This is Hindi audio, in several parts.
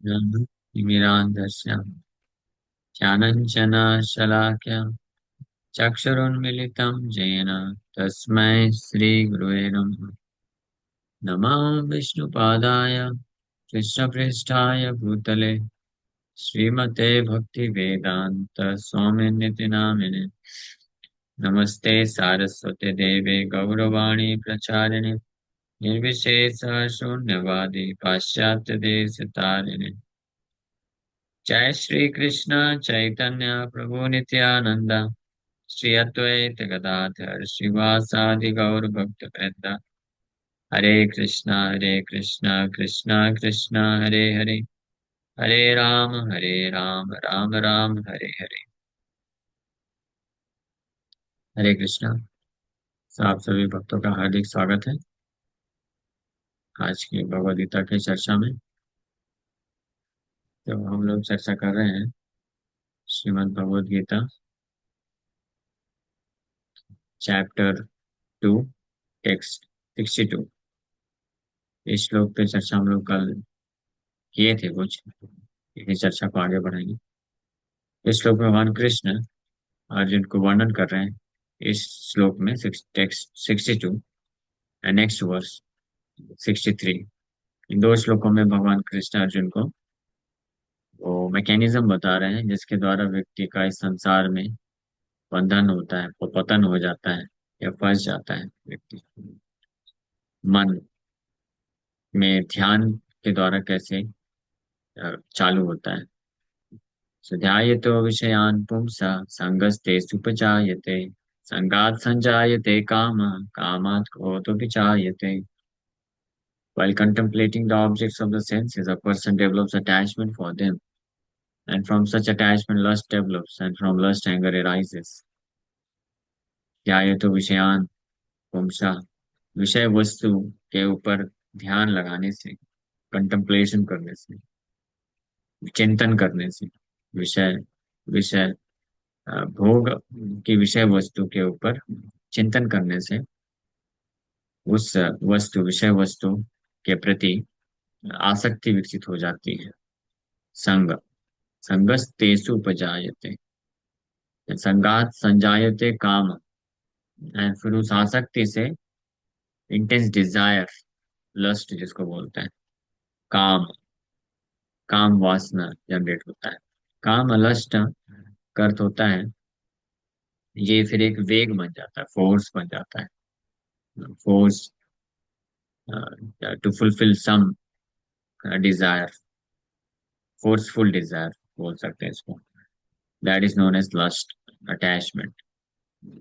ज्ञानतिमिरान्धस्य ज्ञानञ्जनशलाकया चक्षुरुन्मिलितं येन तस्मै श्रीगुरुवे नमः। नमः विष्णुपादाय कृष्णप्रेष्ठाय भूतले श्रीमते भक्तिवेदान्त स्वामिनिति नामिने। नमस्ते सारस्वते देवे गौरवाणी प्रचारिणे निर्विशेष शून्यवादी पाश्चात्य देश तारिणे। जय श्री कृष्ण चैतन्य प्रभु नित्यानंद श्री अद्वैत गदाधर श्रीवासादि गौर भक्त वृंद। हरे कृष्णा कृष्णा कृष्णा हरे हरे, हरे राम राम राम हरे हरे। हरे कृष्णा। आप सभी भक्तों का हार्दिक स्वागत है आज की भगवद गीता की चर्चा में। तो हम लोग चर्चा कर रहे हैं श्रीमद् भगवद गीता चैप्टर 2 टेक्स्ट 62। इस श्लोक पे चर्चा हम लोग कल किए थे कुछ, इसी चर्चा को आगे बढ़ाएंगे। इस श्लोक में भगवान कृष्ण अर्जुन को वर्णन कर रहे हैं। इस श्लोक में टेक्स्ट 62 एंड नेक्स्ट वर्स 63, इन दो श्लोकों में भगवान कृष्ण अर्जुन को वो मैकेनिज्म बता रहे हैं जिसके द्वारा व्यक्ति का इस संसार में बंधन होता है, वो पतन हो जाता है या फंस जाता है व्यक्ति। मन में ध्यान के द्वारा कैसे चालू होता है। ध्यायतो विषयान् पुंसः संगस्ते सुपजायते संगात् संजायते कामः कामात् क्रोधोऽभिजायते। While contemplating the objects of the senses, a person develops attachment for them, and from such attachment lust develops, and from lust anger arises. ध्यायतो विषयान् पुंसः, विषय वस्तु के ऊपर ध्यान लगाने से, कंtemplation करने से, चिंतन करने से, विषय विषय भोग की विषय वस्तु के ऊपर चिंतन करने से उस विषय वस्तु के प्रति आसक्ति विकसित हो जाती है। संग संगस्तेषु उपजायते, संगात संजायते काम, एंड फिर उस आसक्ति से इंटेंस डिजायर, लस्ट जिसको बोलते हैं, काम काम वासना जनरेट होता है। काम लस्ट का अर्थ होता है ये फिर एक वेग बन जाता है, फोर्स बन जाता है, force to fulfil some desire, forceful desire बोल सकते हैं इसको। That is known as lust, attachment,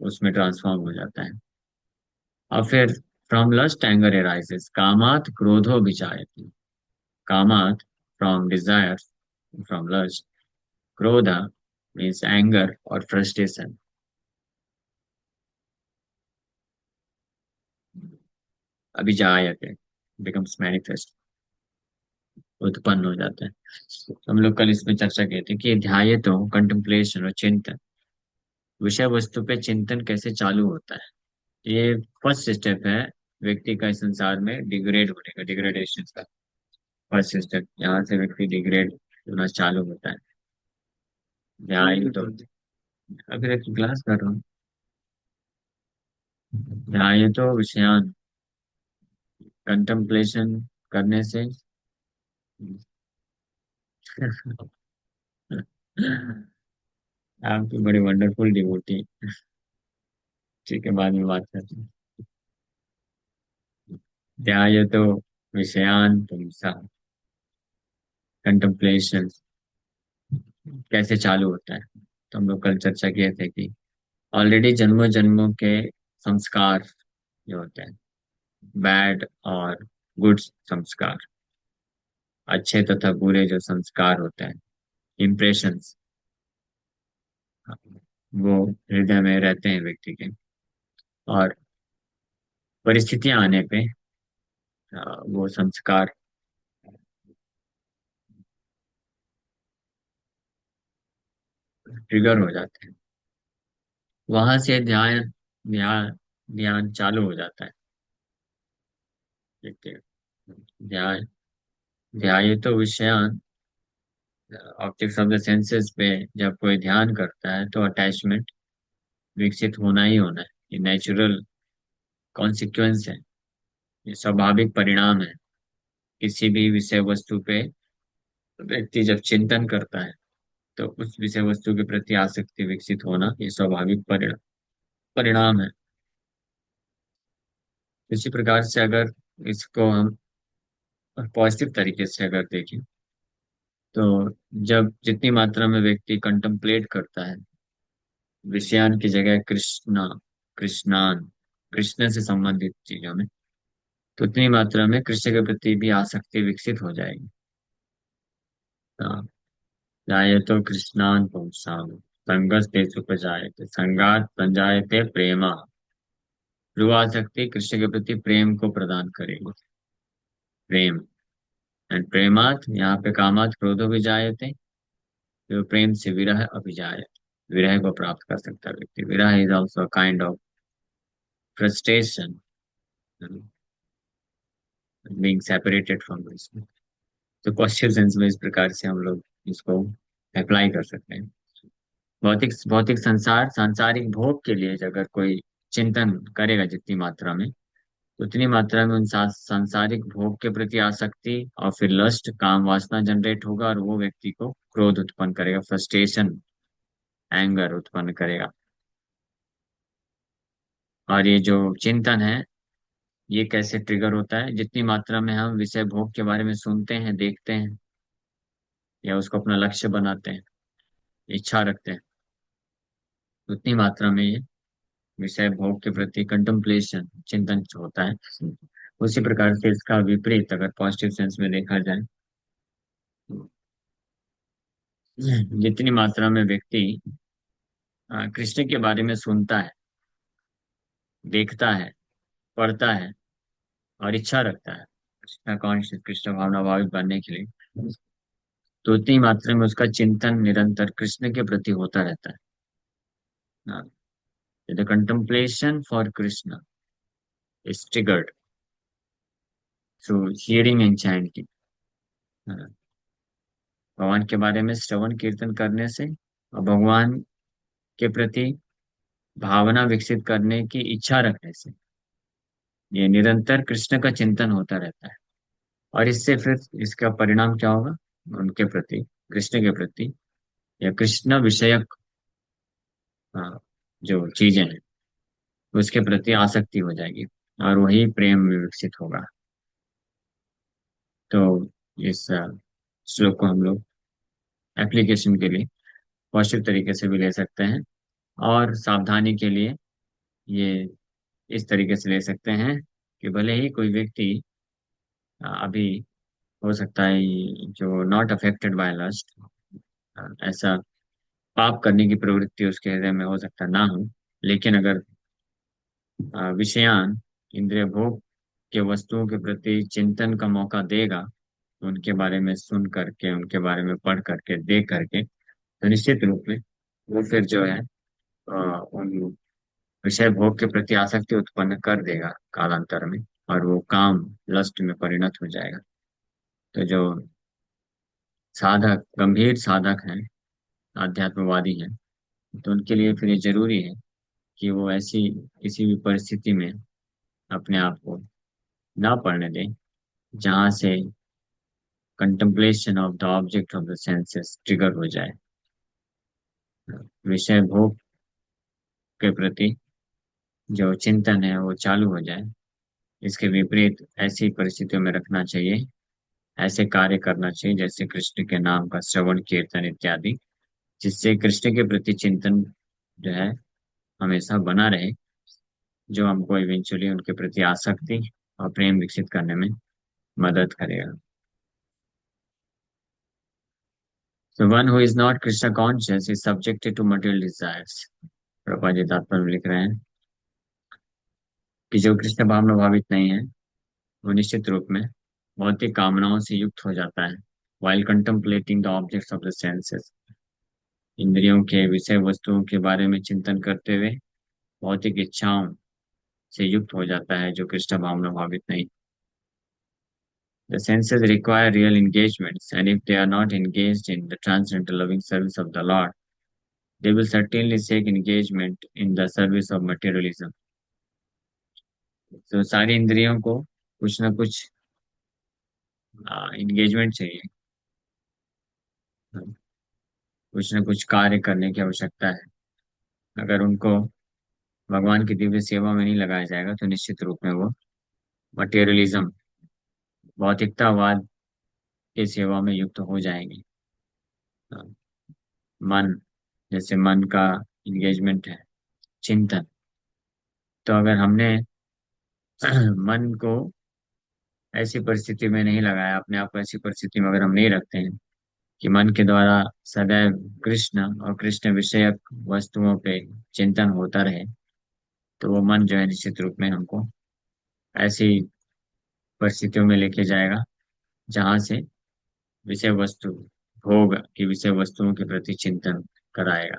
उसमें ट्रांसफॉर्म हो जाता है। और फिर फ्रॉम लस्ट एंगर एराइजेस, कामात क्रोधो विचायते, कामात फ्रॉम डिजायर, फ्रॉम लस्ट, क्रोध मीन्स एंगर और फ्रस्ट्रेशन, अभिजायते बिकम्स मैनिफेस्ट, उत्पन्न हो जाता है। हम लोग कल इसमें चर्चा किए थे कि ध्याय तो कंtemplation और चिंतन, विषय वस्तु पे चिंतन कैसे चालू होता है। ये फर्स्ट स्टेप है व्यक्ति का इस संसार में डिग्रेड होने का, डिग्रेडेशन का फर्स्ट स्टेप। यहाँ से व्यक्ति डिग्रेड होना चालू होता है। ध्यान तो अगर एक क्लास कर रहा हूँ, ध्यान तो विषयान, कंtemplation करने से आप तो बड़े वंडरफुल डिवोटी। ठीक है, बाद में बात करते हैं। ध्यान तो विषयान पुंसा, कंtemplation कैसे चालू होता है। तो हम लोग कल चर्चा किए थे कि ऑलरेडी जन्मों जन्मों के संस्कार जो होते हैं, बैड और गुड संस्कार, अच्छे तथा बुरे जो संस्कार होते हैं, इम्प्रेशंस, वो हृदय में रहते हैं व्यक्ति के। और परिस्थितियां आने पे वो संस्कार ट्रिगर हो जाते हैं। वहां से ध्यान ध्यान ध्यान चालू हो जाता है व्यक्ति का। ध्यान ध्याये तो विषयान ऑप्टिक्स ऑफ द सेंसेस पे जब कोई ध्यान करता है तो अटैचमेंट विकसित होना ही होना है। ये नेचुरल कॉन्सिक्वेंस है, ये स्वाभाविक परिणाम है। किसी भी विषय वस्तु पे व्यक्ति जब चिंतन करता है तो उस विषय वस्तु के प्रति आसक्ति विकसित होना ये स्वाभाविक परिणाम है। इसी प्रकार से अगर इसको हम पॉजिटिव तरीके से अगर देखें तो जब जितनी मात्रा में व्यक्ति कंtemplate करता है विषयान की जगह कृष्णान कृष्ण से संबंधित चीजों में, तो उतनी मात्रा में कृष्ण के प्रति भी आसक्ति विकसित हो जाएगी। हाँ, जायतो कृष्णान पुंसाम संगस्ते सुपजायते संगात पंजायते प्रेमा। ध्रुव आसक्ति कृष्ण के प्रति प्रेम को प्रदान करेगी। प्रेम एंड प्रेमात यहाँ पे कामात क्रोधो भी जायते, जो प्रेम से विरह अभिजायते, विरह को प्राप्त कर सकता है व्यक्ति। विरह is also kind of frustration, being separated from this. तो पॉजिटिव सेंस में इस प्रकार से हम लोग इसको अप्लाई कर सकते हैं। भौतिक भौतिक संसार सांसारिक भोग के लिए अगर कोई चिंतन करेगा जितनी मात्रा में, तो उतनी मात्रा में उन सांसारिक भोग के प्रति आसक्ति और फिर लस्ट काम वासना जनरेट होगा और वो व्यक्ति को क्रोध उत्पन्न करेगा, फ्रस्ट्रेशन एंगर उत्पन्न करेगा। और ये जो चिंतन है ये कैसे ट्रिगर होता है, जितनी मात्रा में हम विषय भोग के बारे में सुनते हैं देखते हैं या उसको अपना लक्ष्य बनाते हैं, इच्छा रखते हैं, उतनी मात्रा में ये विषय भोग के प्रति कंtemplation चिंतन होता है। उसी प्रकार से इसका विपरीत अगर पॉजिटिव सेंस में देखा जाए, जितनी मात्रा में व्यक्ति कृष्ण के बारे में सुनता है देखता है पढ़ता है और इच्छा रखता है कृष्ण कॉन्शियस कृष्ण भावना भावित बनने के लिए, तो उतनी मात्रा में उसका चिंतन निरंतर कृष्ण के प्रति होता रहता है। The contemplation for Krishna is triggered through hearing and chanting. भगवान के बारे में श्रवण कीर्तन करने से और भगवान के प्रति भावना विकसित करने की इच्छा रखने से ये निरंतर कृष्ण का चिंतन होता रहता है। और इससे फिर इसका परिणाम क्या होगा, उनके प्रति कृष्ण के प्रति या कृष्ण विषयक जो चीजें हैं उसके प्रति आसक्ति हो जाएगी और वही प्रेम में विकसित होगा। तो इस श्लोक को हम लोग एप्लीकेशन के लिए पॉजिटिव तरीके से भी ले सकते हैं और सावधानी के लिए ये इस तरीके से ले सकते हैं कि भले ही कोई व्यक्ति अभी हो सकता है जो नॉट अफेक्टेड बाय लस्ट, ऐसा पाप करने की प्रवृत्ति उसके हृदय में हो सकता ना हो, लेकिन अगर विषयान इंद्रिय भोग के वस्तुओं के प्रति चिंतन का मौका देगा, तो उनके बारे में सुन करके उनके बारे में पढ़ करके देख करके तो निश्चित रूप में वो फिर जो है उन विषय भोग के प्रति आसक्ति उत्पन्न कर देगा कालांतर में, और वो काम लस्ट में परिणत हो जाएगा। तो जो साधक गंभीर साधक हैं आध्यात्मवादी हैं, तो उनके लिए फिर ये जरूरी है कि वो ऐसी किसी भी परिस्थिति में अपने आप को ना पड़ने दें जहां से contemplation of the object of the senses trigger हो जाए, विषय भोग के प्रति जो चिंतन है वो चालू हो जाए। इसके विपरीत ऐसी परिस्थितियों में रखना चाहिए, ऐसे कार्य करना चाहिए जैसे कृष्ण के नाम का श्रवण कीर्तन इत्यादि, जिससे कृष्ण के प्रति चिंतन जो है हमेशा बना रहे, जो हमको इवेंचुअली उनके प्रति आसक्ति और प्रेम विकसित करने में मदद करेगा। So one who is not Krishna conscious is subjected to material desires। Prabhupada ji तात्पर्य में लिख रहे हैं कि जो कृष्ण भावना भावित नहीं है वो निश्चित रूप में भौतिक कामनाओं से युक्त हो जाता है। while contemplating the objects of the senses, इंद्रियों के विषय वस्तुओं के बारे में चिंतन करते हुए भौतिक इच्छाओं से युक्त हो जाता है जो कृष्ण भावना भावित नहीं। The senses require real engagements, and if they are not engaged in the transcendental loving service of the Lord, they will certainly seek engagement in the service of materialism. तो सारी इंद्रियों को कुछ ना कुछ इंगेजमेंट चाहिए, कुछ ना कुछ कार्य करने की आवश्यकता है। अगर उनको भगवान की दिव्य सेवा में नहीं लगाया जाएगा तो निश्चित रूप में वो मटेरियलिज्म, भौतिकतावाद की सेवा में युक्त हो जाएंगे। मन, जैसे मन का इंगेजमेंट है, चिंतन। तो अगर हमने मन को ऐसी परिस्थिति में नहीं लगाया, अपने आप को ऐसी परिस्थिति में अगर हम नहीं रखते हैं कि मन के द्वारा सदैव कृष्ण और कृष्ण विषयक वस्तुओं पे चिंतन होता रहे, तो वो मन जो है निश्चित रूप में हमको ऐसी परिस्थितियों में लेके जाएगा जहां से विषय वस्तु, भोग की विषय वस्तुओं के प्रति चिंतन कराएगा।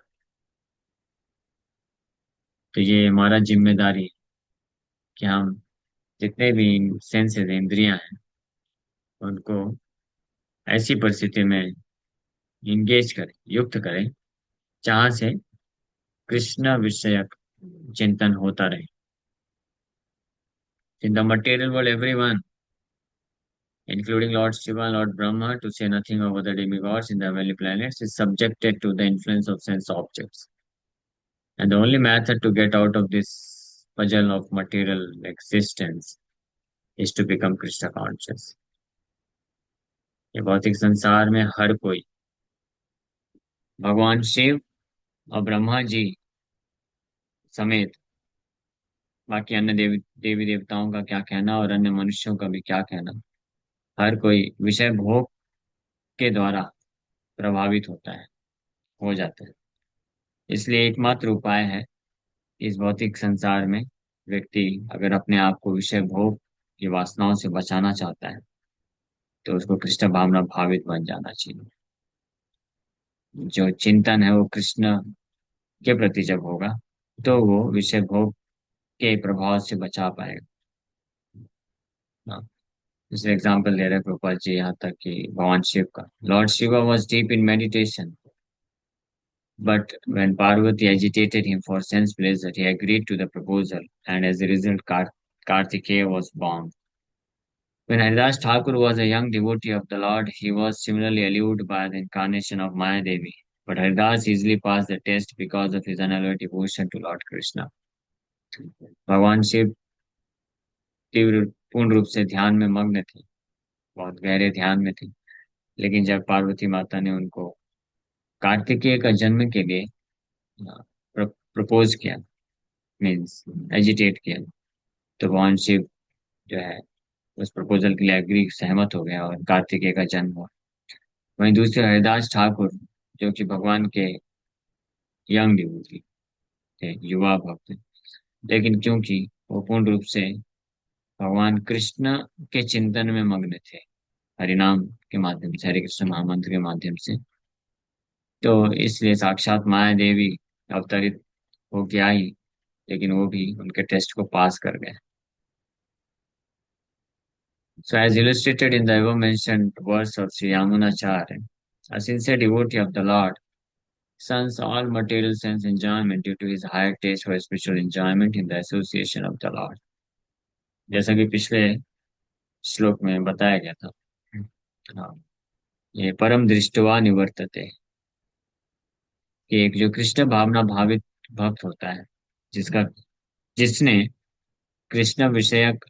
तो ये हमारा जिम्मेदारी है कि हम जितने भी सेंसेस इंद्रियां हैं उनको ऐसी परिस्थिति में इंगेज करें, युक्त करें, जहां से कृष्ण विषयक चिंतन होता रहे। In the material world everyone, including Lord Shiva and Lord Brahma, to say nothing of other demigods in the heavenly planets, is subjected to the influence of sense objects. And the only method to get out of this puzzle of material existence is to become Krishna conscious. ये भौतिक संसार में हर कोई, भगवान शिव और ब्रह्मा जी समेत बाकी अन्य देवी देवताओं का क्या कहना और अन्य मनुष्यों का भी क्या कहना, हर कोई विषय भोग के द्वारा प्रभावित होता है, हो जाता है। इसलिए एकमात्र उपाय है, इस भौतिक संसार में व्यक्ति अगर अपने आप को विषय भोग की वासनाओं से बचाना चाहता है तो उसको कृष्ण भावना भावित बन जाना चाहिए। जो चिंतन है वो कृष्ण के प्रति जब होगा तो वो विषय भोग के प्रभाव से बचा पाएगा। हाँ, जैसे एग्जाम्पल दे रहे हैं प्रभुपाद जी यहाँ तक कि भगवान शिव का, Lord Shiva was deep in meditation, but when Parvati agitated him for sense pleasure, he agreed to the proposal, and as a result, Kartikeya was born. When Haridas Thakur was a young devotee of the Lord, he was similarly allured by the incarnation of Maya Devi. But Haridas easily passed the test because of his unalloyed devotion to Lord Krishna. भगवान शिव तीव्र पूर्ण रूप से ध्यान में मग्न थे, बहुत गहरे ध्यान में थे। लेकिन जब पार्वती माता ने उनको कार्तिकेय का जन्म के लिए प्रपोज किया, मीन्स एजिटेट किया, तो भगवान शिव जो है उस प्रपोजल के लिए एग्री, सहमत हो गया और कार्तिकेय का जन्म हुआ। वहीं दूसरे हरिदास ठाकुर जो कि भगवान के यंग डिवोटी थे, युवा भक्त, लेकिन क्योंकि वो पूर्ण रूप से भगवान कृष्ण के चिंतन में मग्न थे, हरिनाम के माध्यम से, हरे कृष्ण महामंत्र के माध्यम से, तो इसलिए साक्षात माया देवी अवतरित होके आई, लेकिन वो भी उनके टेस्ट को पास कर गए। So as illustrated in the above mentioned verse of Sri Yamunacharya, a sincere devotee of the Lord shuns all material sense enjoyment due to his higher taste for spiritual enjoyment in the association of the Lord. जैसा कि पिछले श्लोक में बताया गया था, हाँ, ये परम दृष्टवा निवर्तते, कि एक जो कृष्ण भावना भावित भक्त होता है, जिसका जिसने कृष्ण विषयक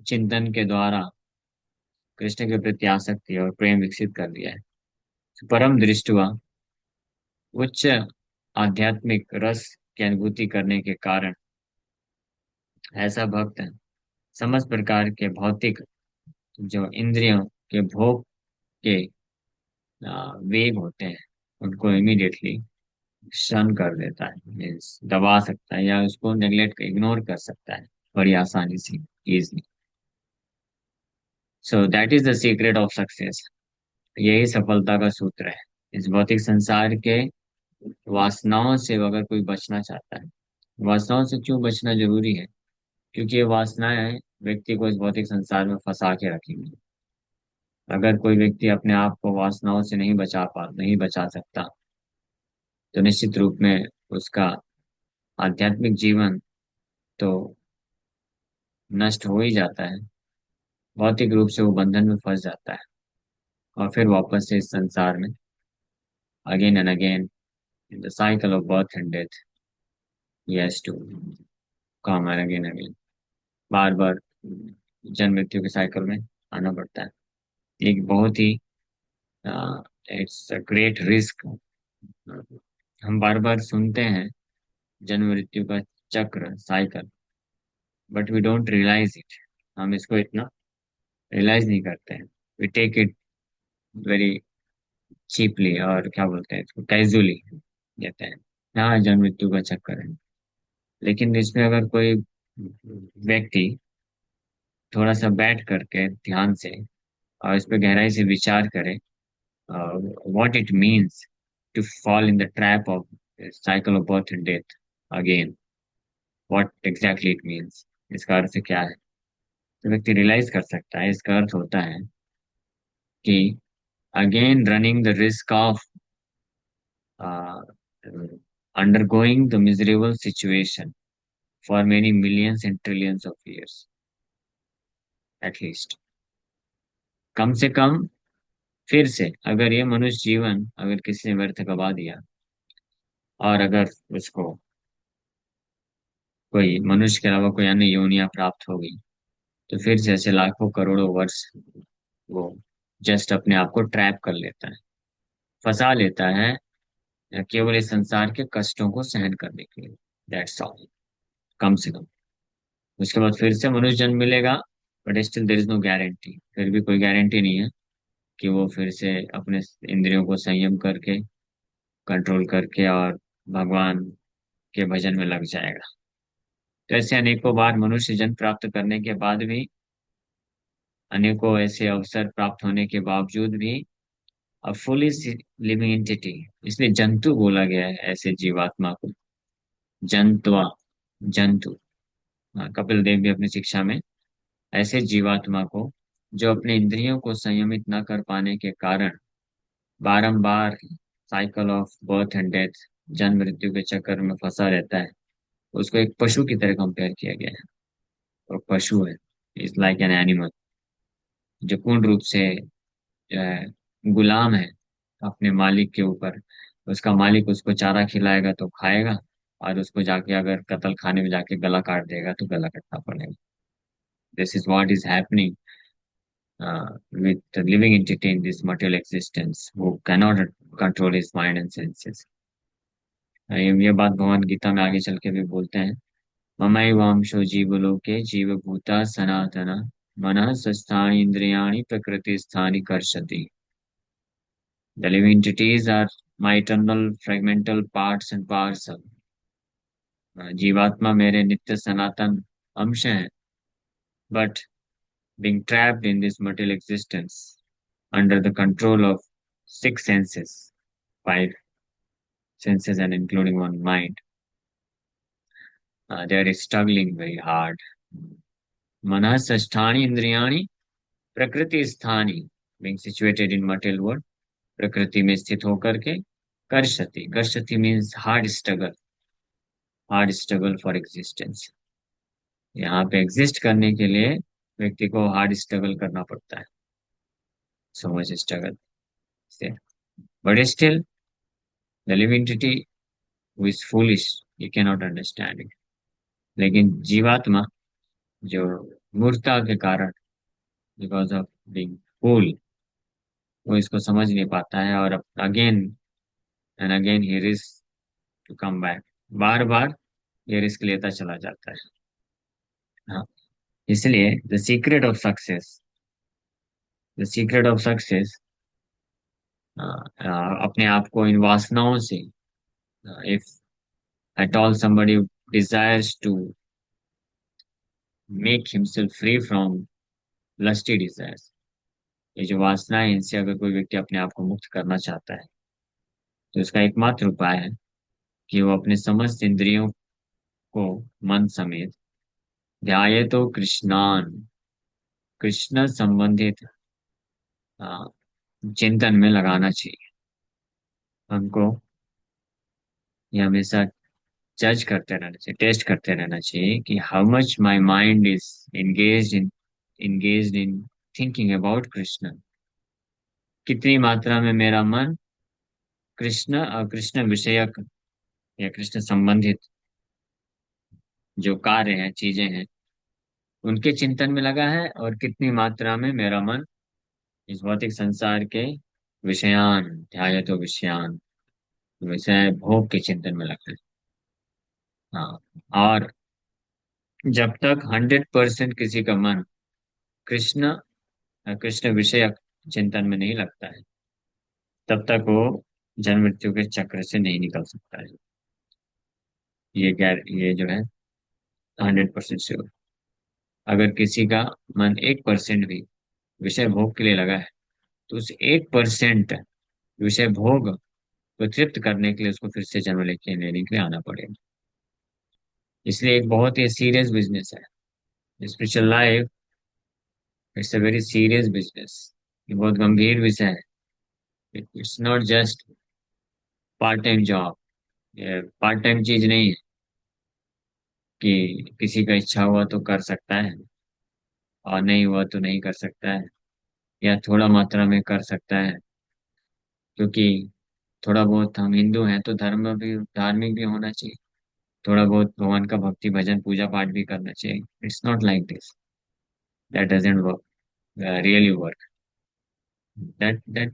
चिंतन के द्वारा कृष्ण के प्रति आसक्ति और प्रेम विकसित कर लिया है, परम दृष्टवा, उच्च आध्यात्मिक रस की अनुभूति करने के कारण ऐसा भक्त समस्त प्रकार के भौतिक जो इंद्रियों के भोग के वेग होते हैं उनको इमीडिएटली शन कर देता है, मीन्स दबा सकता है या उसको नेग्लेक्ट, इग्नोर कर सकता है बड़ी आसानी से, easily. So that is the secret of success. यही सफलता का सूत्र है। इस भौतिक संसार के वासनाओं से अगर कोई बचना चाहता है, वासनाओं से क्यों बचना जरूरी है? क्योंकि ये वासनाएं व्यक्ति को इस भौतिक संसार में फंसा के रखेंगी। अगर कोई व्यक्ति अपने आप को वासनाओं से नहीं बचा सकता, तो निश्चित रूप में उसका आध्यात्मिक जीवन तो नष्ट हो ही जाता है। भौतिक रूप से वो बंधन में फंस जाता है, और फिर वापस से इस संसार में again and again in the cycle of birth and death ही has to come again again, बार बार जन्म मृत्यु के साइकिल में आना पड़ता है। एक बहुत ही इट्स अ ग्रेट रिस्क। हम बार बार सुनते हैं जन्म मृत्यु का चक्र, cycle, but we don't realize it. हम इसको इतना रियलाइज नहीं करते हैं। We take it very cheaply, और क्या बोलते हैं इसको, कैजुअली कहते हैं। हाँ, जन्म मृत्यु का चक्कर है। लेकिन इसमें अगर कोई व्यक्ति थोड़ा सा बैठ करके ध्यान से और इस पे गहराई से विचार करे, what it means to fall in the trap of cycle of birth and death again, what exactly it means, इसका अर्थ क्या है, तो व्यक्ति रियलाइज कर सकता है। इसका अर्थ होता है कि again running the risk of undergoing the miserable situation for many millions and trillions of years at least। कम से कम फिर से अगर ये मनुष्य जीवन अगर किसी ने व्यर्थ गवा दिया, और अगर उसको कोई मनुष्य के अलावा कोई अन्य योनियां प्राप्त हो गई, तो फिर से ऐसे लाखों करोड़ों वर्ष वो जस्ट अपने आप को ट्रैप कर लेता है, फंसा लेता है, केवल इस संसार के कष्टों को सहन करने के लिए। That's all. कम से कम उसके बाद फिर से मनुष्य जन्म मिलेगा, but still there is no guarantee. फिर भी कोई गारंटी नहीं है कि वो फिर से अपने इंद्रियों को संयम करके, कंट्रोल करके और भगवान के भजन में लग जाएगा। तो ऐसे अनेकों बार मनुष्य जन्म प्राप्त करने के बाद भी, अनेकों ऐसे अवसर प्राप्त होने के बावजूद भी, अ फुली लिविंग एंटिटी, इसलिए जंतु बोला गया है ऐसे जीवात्मा को। जंतुआ, जंतु। हाँ, कपिल देव भी अपनी शिक्षा में ऐसे जीवात्मा को जो अपने इंद्रियों को संयमित न कर पाने के कारण बारंबार cycle of birth and death, जन्म मृत्यु के चक्कर में फंसा रहता है, उसको एक पशु की तरह कंपेयर किया गया है। और पशु है, इज लाइक एन एनिमल, जो पूर्ण रूप से जो है गुलाम है अपने मालिक के ऊपर। उसका मालिक उसको चारा खिलाएगा तो खाएगा, और उसको जाके अगर कत्ल खाने में जाके गला काट देगा तो गला कटना पड़ेगा। This is what is happening with the living entity in this material existence who cannot control his mind and senses। ये बात भगवान गीता में आगे चल के भी बोलते हैं। ममैवांशो जीवलोके जीवभूता सनातन मनः स्थानि इंद्रियाणि प्रकृति स्थानि कर्षति। The living entities are my eternal fragmental parts and parcel। जीवात्मा मेरे नित्य सनातन अंश हैं, but being trapped in this material existence under the control of six senses, five senses and including one mind, they are struggling very hard। मनः षष्ठानि इंद्रियाणि प्रकृति स्थानि, being situated in material world, प्रकृति में स्थित होकर के, कर्षति, कर्षति means hard struggle for existence. यहाँ पे एग्जिस्ट करने के लिए व्यक्ति को हार्ड स्ट्रगल करना पड़ता है, so much struggle. But still the living entity who is foolish, he can not understand it. लेकिन जीवात्मा जो मूर्खता के कारण, बिकॉज ऑफ बीइंग फूल, वो इसको समझ नहीं पाता है, और अगेन एंड अगेन ही रिस्क टू कम बैक। बार बार ये रिस्क लेता चला जाता है। हाँ, इसलिए द सीक्रेट ऑफ सक्सेस, अपने आप को इन वासनाओं से, if at all somebody desires to make himself free from lusty desires, ये जो वासनाएं, इनसे अगर कोई व्यक्ति अपने आप को मुक्त करना चाहता है, तो इसका एकमात्र उपाय है कि वो अपने समस्त इंद्रियों को मन समेत ध्याये तो कृष्णान, कृष्ण संबंधित हाँ, चिंतन में लगाना चाहिए हमको। ये हमेशा जज करते रहना चाहिए, टेस्ट करते रहना चाहिए कि how much my mind is engaged in thinking about Krishna. कितनी मात्रा में मेरा मन कृष्ण और कृष्ण विषयक या कृष्ण संबंधित जो कार्य हैं, चीजें हैं, उनके चिंतन में लगा है, और कितनी मात्रा में मेरा मन इस भौतिक संसार के विषयान, ध्यायतो विषयान, विषय भोग के चिंतन में लगा है। हाँ। और जब तक 100% किसी का मन कृष्ण कृष्ण विषयक चिंतन में नहीं लगता है, तब तक वो जन्म मृत्यु के चक्र से नहीं निकल सकता है। ये जो है 100% श्योर। अगर किसी का मन 1% भी विषय भोग के लिए लगा है, तो उस 1% विषय भोग को तृप्त करने के लिए उसको फिर से जन्म लेके लेने के लिए आना पड़ेगा। इसलिए एक बहुत ही सीरियस बिजनेस है spiritual life. It's a very serious business. ये बहुत गंभीर विषय है। It's not just part time job. ये पार्ट टाइम चीज नहीं है कि किसी का इच्छा हुआ तो कर सकता है और नहीं हुआ तो नहीं कर सकता है, या थोड़ा मात्रा में कर सकता है। क्योंकि थोड़ा बहुत हम हिंदू हैं तो धर्म भी धार्मिक भी होना चाहिए। थोड़ा बहुत भगवान का भक्ति भजन पूजा पाठ भी करना चाहिए। It's not like this. That doesn't work, really work. That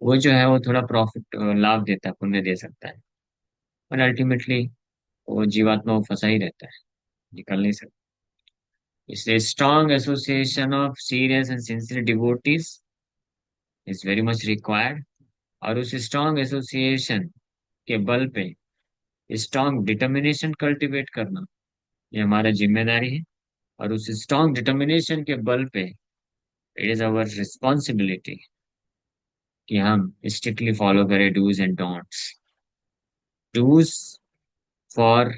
वो जो है वो थोड़ा प्रॉफिट लाभ देता है, पुण्य दे सकता है, पर अल्टीमेटली वो जीवात्मा को फंसा ही रहता है, निकल नहीं सकता। इसलिए strong association of serious and sincere devotees is very much required. और उस स्ट्रॉन्ग एसोसिएशन के बल पे स्ट्रॉन्ग डिटर्मिनेशन कल्टीवेट करना, ये हमारा जिम्मेदारी है। और उस स्ट्रॉन्ग डिटर्मिनेशन के बल पे इट इज अवर रिस्पॉन्सिबिलिटी कि हम स्ट्रिक्टली फॉलो करें do's and don'ts. Do's for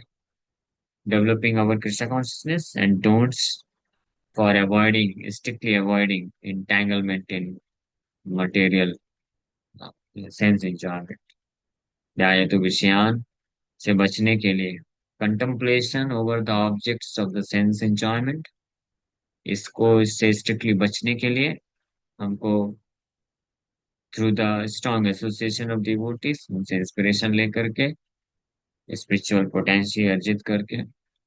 developing our Krishna consciousness, and don'ts for avoiding, strictly avoiding entanglement in material sense enjoyment। ध्यायत विषयान से बचने के लिए contemplation over the objects of the sense enjoyment, इससे स्ट्रिक्टली बचने के लिए हमको through the strong association of devotees, उनसे इंस्पिरेशन लेकर के, स्पिरिचुअल पोटेंशियल अर्जित करके,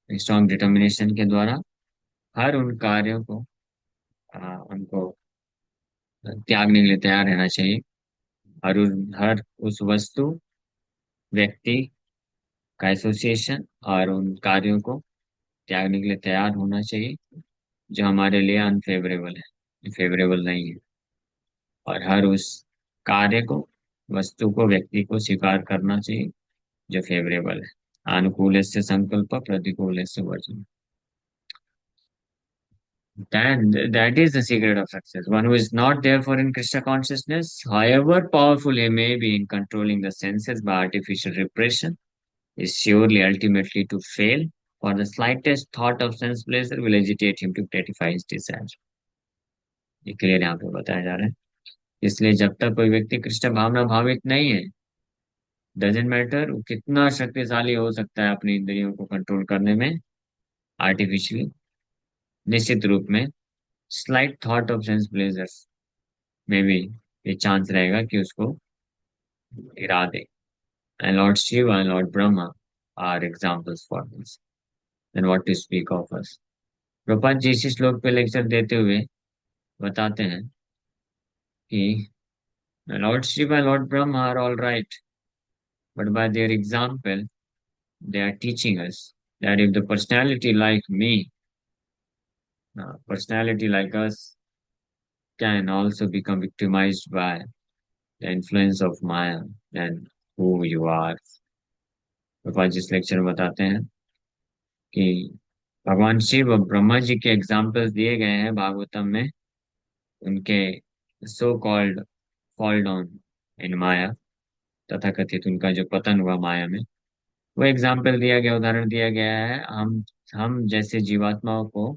स्ट्रॉन्ग डिटर्मिनेशन के द्वारा हर उन कार्यों को उनको त्यागने के लिए तैयार रहना चाहिए। हर उस वस्तु, व्यक्ति का एसोसिएशन और उन कार्यों को त्यागने के लिए तैयार होना चाहिए जो हमारे लिए अनफेवरेबल है, फेवरेबल नहीं है। और हर उस कार्य को, वस्तु को, व्यक्ति को स्वीकार करना चाहिए जो फेवरेबल है। अनुकूल से संकल्प, प्रतिकूल से version. That is the secret of success. One who is not therefore in Krishna consciousness, however powerful he may be in controlling the senses by artificial repression, is surely ultimately to fail, for the slightest thought of sense pleasure will agitate him to gratify his desire। ये क्लियर यहाँ पे बताया जा रहा है। इसलिए जब तक कोई व्यक्ति कृष्ण भावना भावित नहीं है, डजेंट मैटर वो कितना शक्तिशाली हो सकता है अपनी इंद्रियों को कंट्रोल करने में आर्टिफिशियली, निश्चित रूप में slight thought of sense pleasures में भी ये चांस रहेगा कि उसको गिरा दे। And lord Shiva and lord Brahma are examples for this, then what to speak of us. Prabhupada ji इसी श्लोक पे लेक्चर देते हुए बताते हैं कि lord Shiva and lord Brahma are all right, but by their example they are teaching us that if the personality like me, personality like us, can also become victimized by the influence of Maya, then who you are। भगवान जिस लेक्चर में बताते हैं कि भगवान शिव और ब्रह्मा जी के एग्जाम्पल्स दिए गए हैं भागवतम में, उनके so called fall down in maya, तथा कथित उनका जो पतन हुआ माया में, वो एग्जाम्पल दिया गया, उदाहरण दिया गया है हम जैसे जीवात्माओं को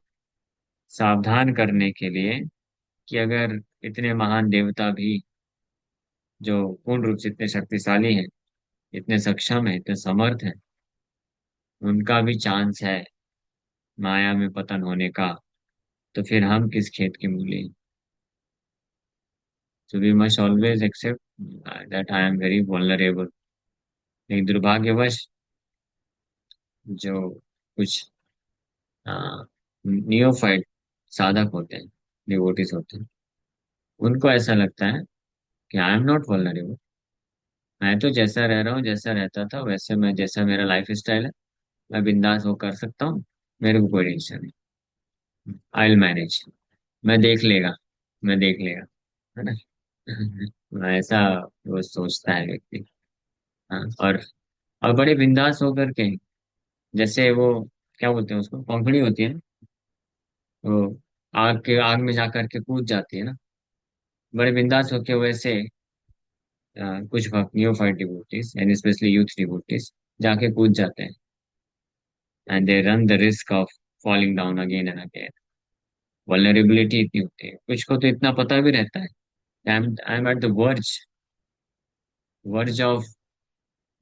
सावधान करने के लिए कि अगर इतने महान देवता भी जो पूर्ण रूप से इतने शक्तिशाली हैं, इतने सक्षम हैं, इतने समर्थ हैं, उनका भी चांस है माया में पतन होने का। तो फिर हम किस खेत की मूली। So we must always accept that I am very vulnerable. लेकिन दुर्भाग्यवश जो कुछ नियोफाइट साधक होते हैं, डिवोटीज होते हैं, उनको ऐसा लगता है कि आई एम नॉट वल्नरेबल। मैं तो जैसा रह रहा हूँ, जैसा रहता था वैसे, मैं जैसा मेरा लाइफ स्टाइल है, मैं बिंदास हो कर सकता हूँ। मेरे को कोई टेंशन नहीं। I will manage. मैं देख लेगा, मैं देख लेगा, है ना। ऐसा वो सोचता है व्यक्ति। हाँ, और बड़े बिंदास होकर के, जैसे वो क्या बोलते हैं उसको, पंखुड़ी होती है ना, वो आग में जा करके कूद जाती है ना, बड़े बिंदास होके वैसे कुछ भक्त neophyte devotees and specially youth devotees जाके कूद जाते हैं, and they run the risk of falling down again and again. Vulnerability इतनी होती है, कुछ को तो इतना पता भी रहता है, I am at the verge of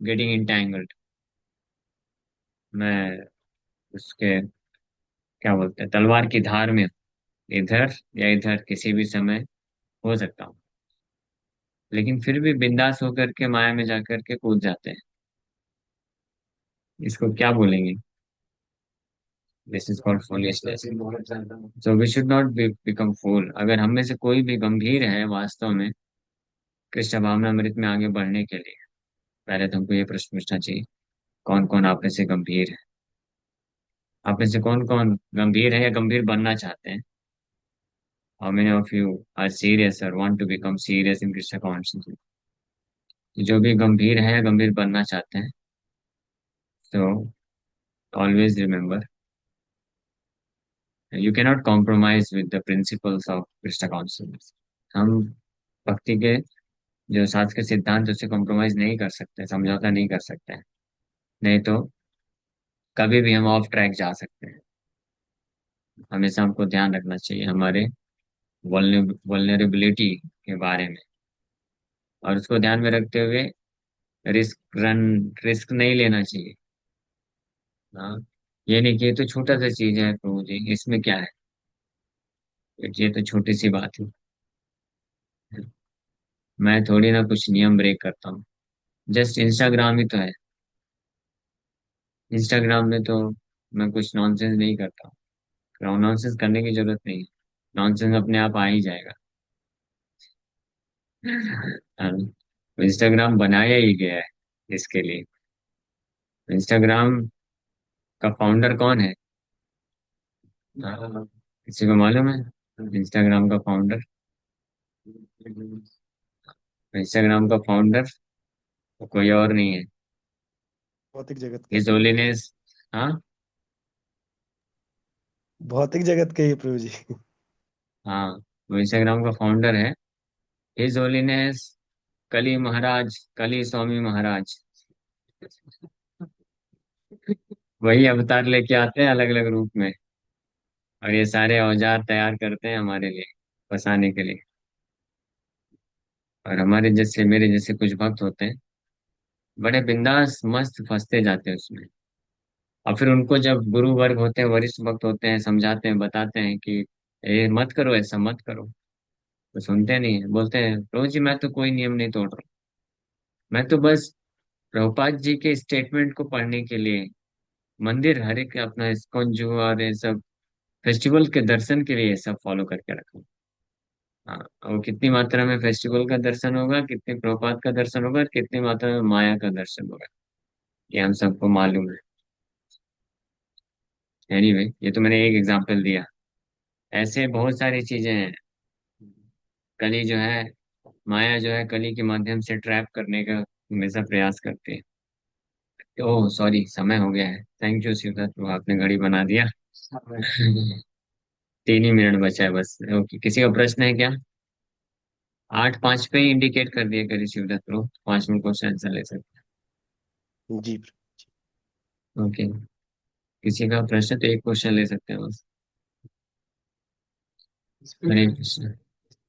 getting entangled. मैं उसके क्या बोलते हैं, तलवार की धार में इधर या इधर किसी भी समय हो सकता हूँ, लेकिन फिर भी बिंदास होकर के माया में जाकर के कूद जाते हैं। इसको क्या बोलेंगे? This is called foolishness. So we should not become fool. अगर हम में से कोई भी गंभीर है वास्तव में कृष्ण भावनामृत में आगे बढ़ने के लिए, पहले तो हमको ये प्रश्न पूछना चाहिए, कौन कौन आप में से गंभीर है? आप में से कौन कौन गंभीर है या गंभीर बनना चाहते हैं? How many of you are serious और want to become serious in Krishna consciousness? जो भी गंभीर है या गंभीर बनना चाहते हैं, तो always remember, you cannot compromise with the principles of Krishna consciousness. हम भक्ति के जो शास्त्र के सिद्धांत, उससे कॉम्प्रोमाइज नहीं कर सकते, समझौता नहीं कर सकते हैं। नहीं तो कभी भी हम ऑफ ट्रैक जा सकते हैं। हमेशा हमको ध्यान रखना चाहिए हमारे वल्नरेबिलिटी के बारे में, और उसको ध्यान में रखते हुए रिस्क नहीं लेना चाहिए। हाँ, ये नहीं कि ये तो छोटा सा चीज है प्रभु जी, इसमें क्या है, ये तो छोटी सी बात है, मैं थोड़ी ना कुछ नियम ब्रेक करता हूँ। जस्ट इंस्टाग्राम ही तो है, इंस्टाग्राम में तो मैं कुछ नॉनसेंस नहीं करता हूँ। नॉनसेंस करने की जरूरत नहीं है, नॉनसेंस अपने आप आ ही जाएगा। इंस्टाग्राम बनाया ही गया है इसके लिए। इंस्टाग्राम का फाउंडर कौन है? किसी को मालूम है इंस्टाग्राम का फाउंडर? इंस्टाग्राम का फाउंडर तो कोई और नहीं है, भौतिक जगत का his he Prabhu ji. Holiness. हाँ, भौतिक जगत के ही प्रभु जी। हाँ, वो इंस्टाग्राम का फाउंडर है, हिज होलीनेस कली महाराज, कली स्वामी महाराज। वही अवतार लेके आते हैं अलग अलग रूप में, और ये सारे औजार तैयार करते हैं हमारे लिए फंसाने के लिए। और हमारे जैसे, मेरे जैसे कुछ भक्त होते हैं, बड़े बिंदास मस्त फंसते जाते हैं उसमें। और फिर उनको जब गुरु वर्ग होते हैं, वरिष्ठ भक्त होते हैं, समझाते हैं, बताते हैं कि ये मत करो, ऐसा मत करो, तो सुनते नहीं है। बोलते हैं प्रभु जी मैं तो कोई नियम नहीं तोड़ रहा हूँ, मैं तो बस प्रभुपाद जी के स्टेटमेंट को पढ़ने के लिए मंदिर हर एक अपना इस्कॉन जो और ये सब फेस्टिवल के दर्शन के लिए ये सब फॉलो करके रखा हूँ। हाँ, और कितनी मात्रा में फेस्टिवल का दर्शन होगा, कितनी प्रभुपाद का दर्शन होगा, और कितनी मात्रा में माया का दर्शन होगा, ये हम सबको मालूम है। एनीवे, ये तो मैंने एक एग्जांपल दिया, ऐसे बहुत सारी चीजें हैं। कली जो है, माया जो है, कली के माध्यम से ट्रैप करने का हमेशा प्रयास करती है। ओह सॉरी, समय हो गया है। थैंक यू शिवदत्त, तो आपने घड़ी बना दिया। 3 ही मिनट बचा है बस। ओके, किसी का प्रश्न है क्या? 8:05 पे ही इंडिकेट कर दिया करिए शिवदत्त प्रो, 5 मिनट क्वेश्चन आंसर ले सकते जी। हैं। ओके, किसी का प्रश्न तो एक क्वेश्चन ले सकते हैं बस। हरे कृष्ण।